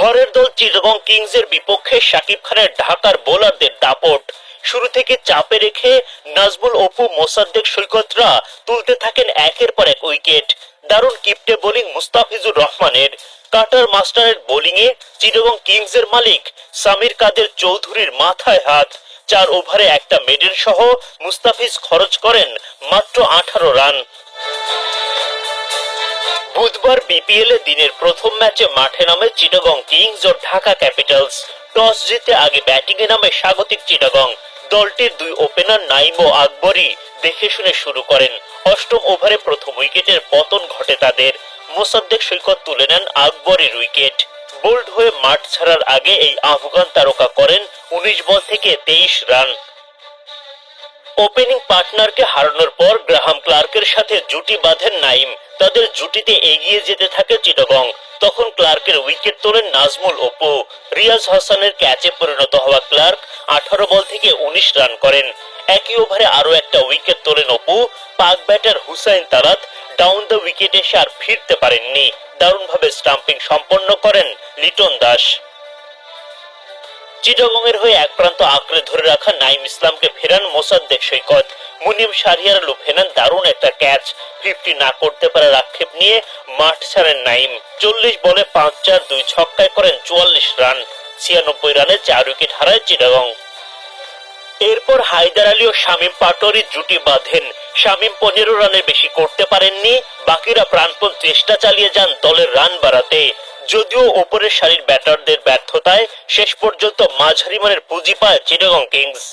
ঘরের দল চিটাগং কিংসের বিপক্ষে শাকিব খানের ঢাকার বোলারদের দাপট। শুরু থেকে চাপে রেখে নাজমুল অপু, মোসাদ্দেক সৈকতরা তুলতে থাকেন একের পর এক উইকেট। দারুণ কিপটে বোলিং মুস্তাফিজুর রহমানের। কাটার মাস্টারের বোলিংয়ে চিটাগং কিংসের মালিক সামির কাদের চৌধুরীর মাথায় হাত। 4 ওভারে একটা মেডেন সহ মুস্তাফিজ খরচ করেন মাত্র 18 রান। বুধবার বিপিএল এ দিনের প্রথম ম্যাচে মাঠে নামে চিটাগং কিংস ও ঢাকা ক্যাপিটালস। টস জিতে আগে ব্যাটিং এ নামে স্বাগতিক চিটাগং। দলটির 2 ওপেনার নাইম ও আকবরী দেখে শুনে শুরু করেন। 8ম ওভারে প্রথম উইকেটের পতন ঘটে তাদের। মোসাদ্দেক সৈকত তুলে নেন আকবরীর উইকেট। বোল্ড হয়ে মাঠ ছাড়ার আগে এই আফগান তারকা করেন 19 বল থেকে 23 রান। ওপেনিং পার্টনারকে হারানোর পর গ্রাহাম ক্লার্কের সাথে জুটি বাঁধেন নাইম। তাদের জুটিতে এগিয়ে যেতে থাকে চিটাগং। তখন ক্লার্কের উইকেট তোলেন নাজমুল অপু। রিয়াজ হাসানের ক্যাচে পরিণত হওয়া ক্লার্ক 18 বল থেকে 19 রান করেন। একই ওভারে আরো একটা উইকেট তোলেন Apu. Pak batter Hussain Talat down the wicket এসে আর ফিরতে পারেননি। দারুণভাবে স্টাম্পিং সম্পন্ন করেন লিটন দাস। চিটাগং এর হয়ে এক প্রান্ত আঁকড়ে ধরে রাখা নাইম ইসলামকে ফেরান মোসাদ্দেক সৈকত। মুনিম শাহরিয়ার লুফে নেন দারুণ একটা ক্যাচ। 50 না করতে পারার আক্ষেপ নিয়ে মাঠ ছাড়েন নাইম। 40 বলে 5-4 2 ছক্কায় করেন 44 রান। 96 রানে 4 উইকেট হারায় চিটাগং। এরপর হায়দার আলী ও শামীম পাটোয়ারি জুটি বাঁধেন। শামীম 15 রানের বেশি করতে পারেননি। বাকিরা প্রাণপণ চেষ্টা চালিয়ে যান দলের রান বাড়াতে। যদিও ওপরের সারির ব্যাটারদের ব্যর্থতায় শেষ পর্যন্ত মাঝারি মানের পুঁজি পায় চিটাগং কিংস।